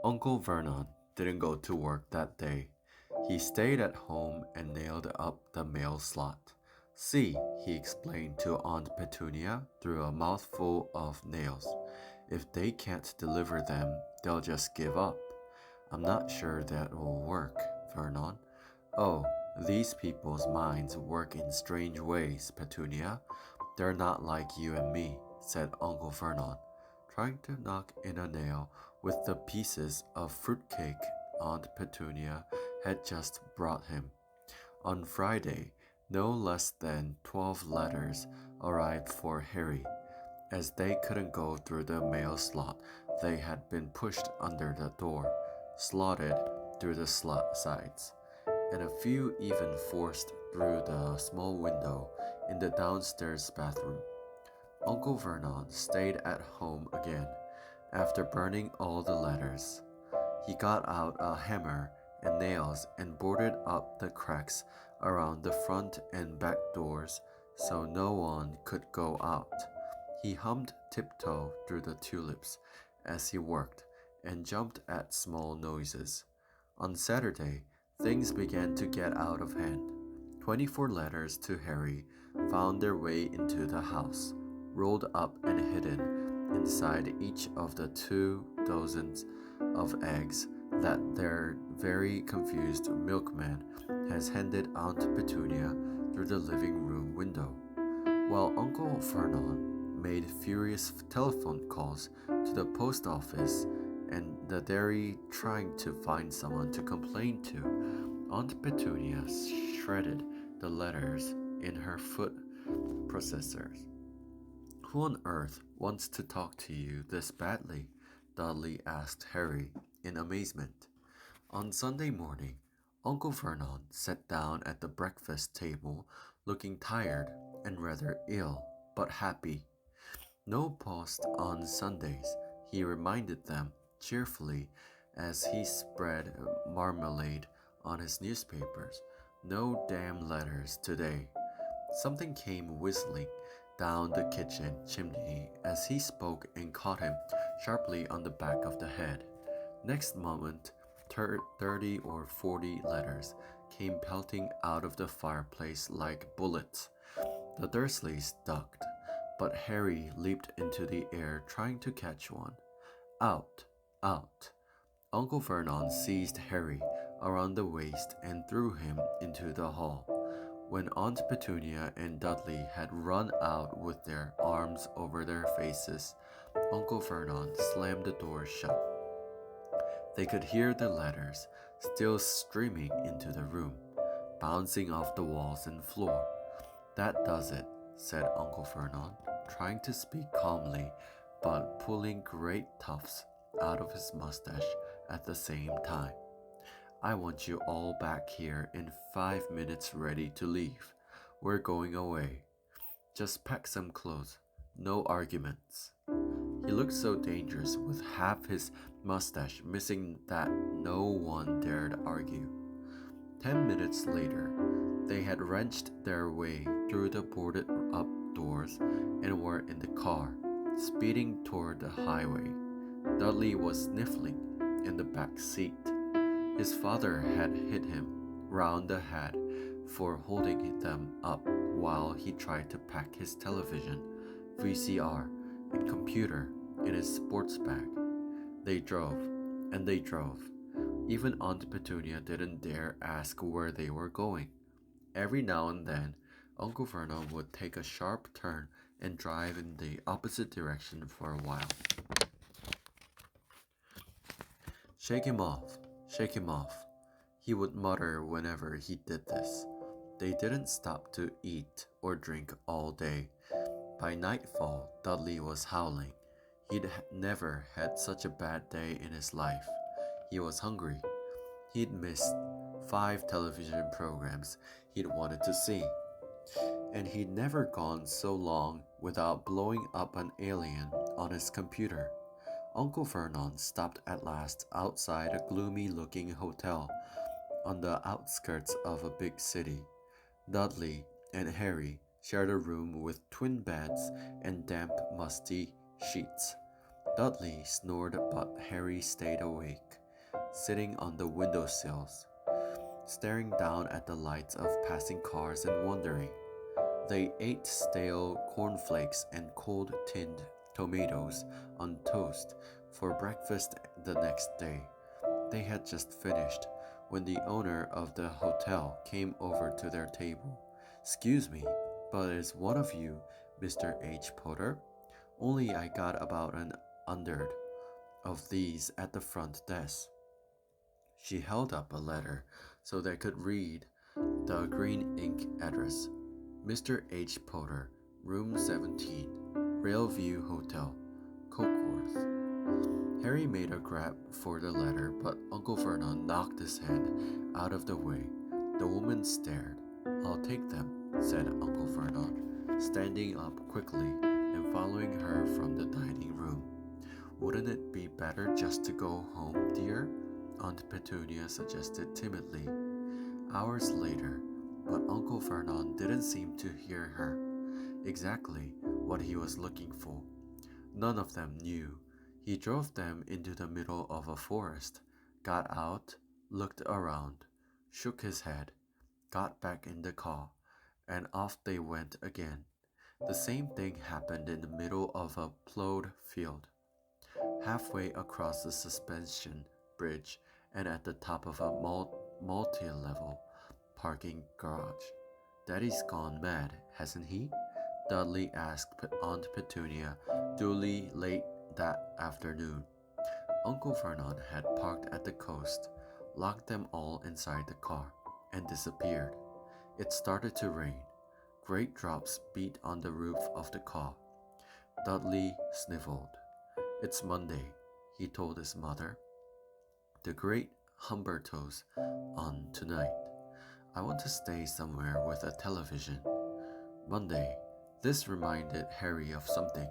Uncle Vernon didn't go to work that day. He stayed at home and nailed up the mail slot. See, he explained to Aunt Petunia through a mouthful of nails. If they can't deliver them, they'll just give up. I'm not sure that will work, Vernon. Oh, these people's minds work in strange ways, Petunia. They're not like you and me, said Uncle Vernon, trying to knock in a nail with the pieces of fruitcake Aunt Petunia had just brought him. On Friday, no less than 12 letters arrived for Harry. As they couldn't go through the mail slot, they had been pushed under the door, slotted through the sides, and a few even forced through the small window in the downstairs bathroom. Uncle Vernon stayed at home again after burning all the letters. He got out a hammer and nails and boarded up the cracks around the front and back doors so no one could go out. He hummed tiptoe through the tulips as he worked and jumped at small noises. On Saturday, things began to get out of hand. 24 letters to Harry found their way into the house, rolled up and hidden inside each of the 2 dozens of eggs that their very confused milkman has handed Aunt Petunia through the living room window, while Uncle Vernon made furious telephone calls to the post office and the dairy trying to find someone to complain to. Aunt Petunia shredded the letters in her foot processors. Who on earth wants to talk to you this badly? Dudley asked Harry in amazement. On Sunday morning, Uncle Vernon sat down at the breakfast table looking tired and rather ill, but happy. No post on Sundays, he reminded them cheerfully as he spread marmalade on his newspapers. No damn letters today. Something came whistling down the kitchen chimney as he spoke and caught him sharply on the back of the head. Next moment, 30 or 40 letters came pelting out of the fireplace like bullets. The Dursleys ducked, but Harry leaped into the air trying to catch one. Out, out. Uncle Vernon seized Harry around the waist and threw him into the hall. When Aunt Petunia and Dudley had run out with their arms over their faces, Uncle Vernon slammed the door shut. They could hear the letters still streaming into the room, bouncing off the walls and floor. That does it, said Uncle Vernon, trying to speak calmly, but pulling great tufts out of his mustache at the same time. I want you all back here in 5 minutes ready to leave. We're going away. Just pack some clothes. No arguments. He looked so dangerous with half his mustache missing that no one dared argue. 10 minutes later, they had wrenched their way through the boarded-up doors and were in the car, speeding toward the highway. Dudley was sniffling in the back seat. His father had hit him round the head for holding them up while he tried to pack his television, VCR, and computer in his sports bag. They drove, and they drove. Even Aunt Petunia didn't dare ask where they were going. Every now and then, Uncle Vernon would take a sharp turn and drive in the opposite direction for a while. Shake him off. Shake him off, he would mutter whenever he did this. They didn't stop to eat or drink all day. By nightfall, Dudley was howling. He'd never had such a bad day in his life. He was hungry. He'd missed 5 television programs he'd wanted to see. And he'd never gone so long without blowing up an alien on his computer. Uncle Vernon stopped at last outside a gloomy-looking hotel on the outskirts of a big city. Dudley and Harry shared a room with twin beds and damp, musty sheets. Dudley snored, but Harry stayed awake. sitting on the windowsills, staring down at the lights of passing cars and wondering. They ate stale cornflakes and cold tinned tomatoes on toast for breakfast the next day. They had just finished when the owner of the hotel came over to their table. "Excuse me, but is one of you Mr. H. Potter? Only I got about an hundred of these at the front desk." She held up a letter so they could read the green ink address. Mr. H. Potter, Room 17, Railview Hotel, Cokeworth. Harry made a grab for the letter, but Uncle Vernon knocked his hand out of the way. The woman stared. "I'll take them," said Uncle Vernon, standing up quickly and following her from the dining room. "Wouldn't it be better just to go home, dear?" Aunt Petunia suggested timidly. Hours later, but Uncle Vernon didn't seem to hear her. Exactly what he was looking for, none of them knew. He drove them into the middle of a forest, got out, looked around, shook his head, got back in the car, and off they went again. The same thing happened in the middle of a plowed field, halfway across the suspension bridge and at the top of a multi-level parking garage. "Daddy's gone mad, hasn't he?" Dudley asked Aunt Petunia duly late that afternoon. Uncle Vernon had parked at the coast, locked them all inside the car, and disappeared. It started to rain. Great drops beat on the roof of the car. Dudley sniffled. "It's Monday," he told his mother. "The great Humberto's on tonight. I want to stay somewhere with a television." Monday. This reminded Harry of something.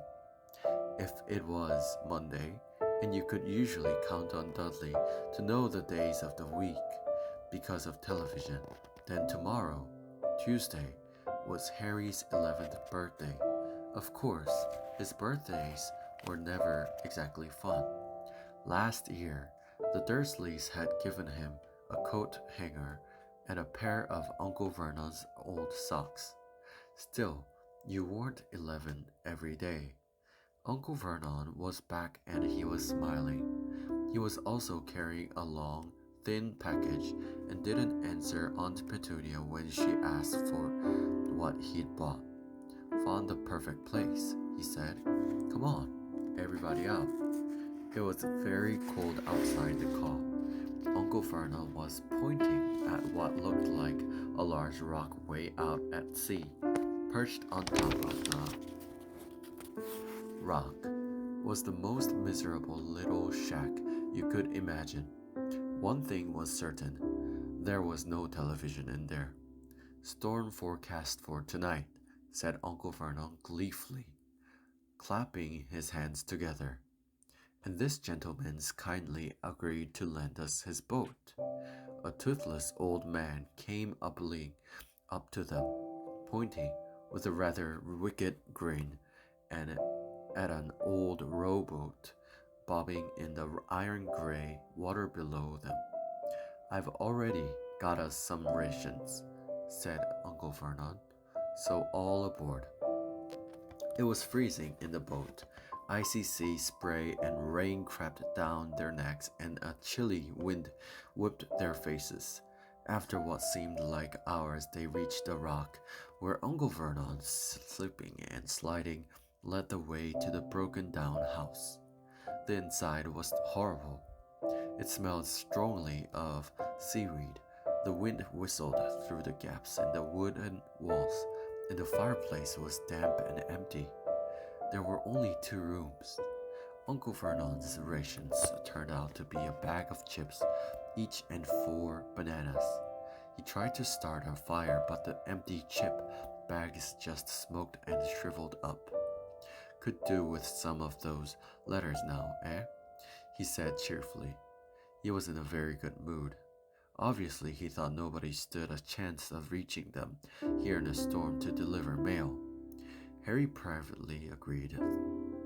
If it was Monday, and you could usually count on Dudley to know the days of the week because of television, then tomorrow, Tuesday, was Harry's 11th birthday. Of course, his birthdays were never exactly fun. Last year, the Dursleys had given him a coat hanger and a pair of Uncle Vernon's old socks. Still, you weren't 11 every day. Uncle Vernon was back and he was smiling. He was also carrying a long, thin package and didn't answer Aunt Petunia when she asked for what he'd bought. "Found the perfect place," he said. "Come on, everybody out." It was very cold outside the car. Uncle Vernon was pointing at what looked like a large rock way out at sea. Perched on top of the rock was the most miserable little shack you could imagine. One thing was certain, there was no television in there. "Storm forecast for tonight," said Uncle Vernon gleefully, clapping his hands together. "And this gentleman's kindly agreed to lend us his boat." A toothless old man came upping up to them, pointing with a rather wicked grin and at an old rowboat bobbing in the iron-gray water below them. "I've already got us some rations," said Uncle Vernon, "so all aboard." It was freezing in the boat. Icy sea spray and rain crept down their necks and a chilly wind whipped their faces. After what seemed like hours, they reached the rock where Uncle Vernon, slipping and sliding, led the way to the broken-down house. The inside was horrible. It smelled strongly of seaweed. The wind whistled through the gaps in the wooden walls, and the fireplace was damp and empty. There were only 2 rooms. Uncle Vernon's rations turned out to be a bag of chips each and 4 bananas. He tried to start a fire, but the empty chip bags just smoked and shriveled up. "Could do with some of those letters now, eh?" he said cheerfully. He was in a very good mood. Obviously, he thought nobody stood a chance of reaching them here in a storm to deliver mail. Harry privately agreed,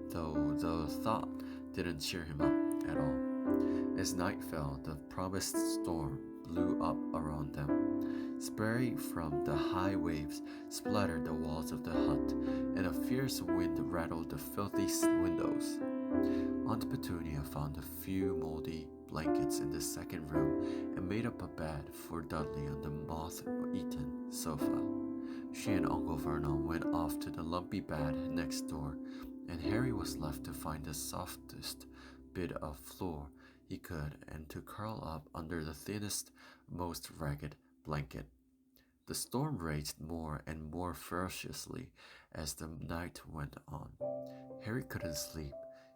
though the thought didn't cheer him up at all. As night fell, the promised storm blew up around them. Spray from the high waves splattered the walls of the hut, and a fierce wind rattled the filthy windows. Aunt Petunia found a few moldy blankets in the second room and made up a bed for Dudley on the moth-eaten sofa. She and Uncle Vernon went off to the lumpy bed next door, and Harry was left to find the softest bit of floor he could and to curl up under the thinnest, most ragged blanket. The storm raged more and more ferociously as the night went on. Harry couldn't sleep.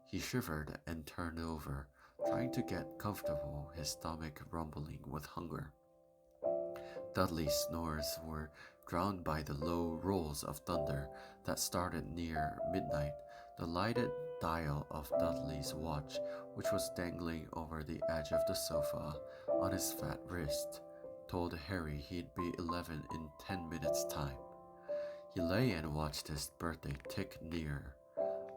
He shivered and turned over, trying to get comfortable, his stomach rumbling with hunger. Dudley's snores were drowned by the low rolls of thunder that started near midnight. The lighted dial of Dudley's watch, which was dangling over the edge of the sofa on his fat wrist, told Harry he'd be 11 in 10 minutes' time. He lay and watched his birthday tick nearer,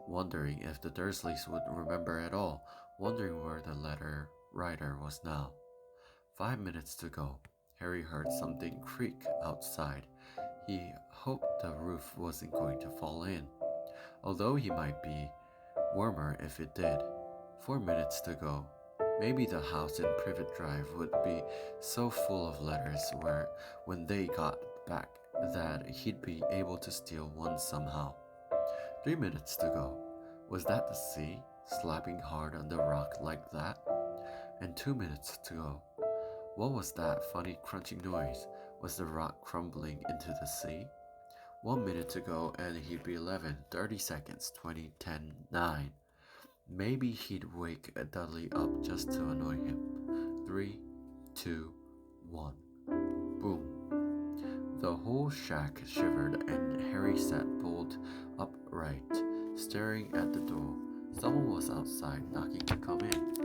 wondering if the Dursleys would remember at all, wondering where the letter writer was now. 5 minutes to go. Harry heard something creak outside. He hoped the roof wasn't going to fall in, although he might be warmer if it did. 4 minutes to go. Maybe the house in Privet Drive would be so full of letters when they got back that he'd be able to steal one somehow. 3 minutes to go. Was that the sea slapping hard on the rock like that? And 2 minutes to go. What was that funny crunching noise? Was the rock crumbling into the sea? 1 minute to go and he'd be 11, 30 seconds, 20, 10, 9. Maybe he'd wake Dudley up just to annoy him. 3, 2, 1. Boom. The whole shack shivered and Harry sat bolt upright, staring at the door. Someone was outside knocking to come in.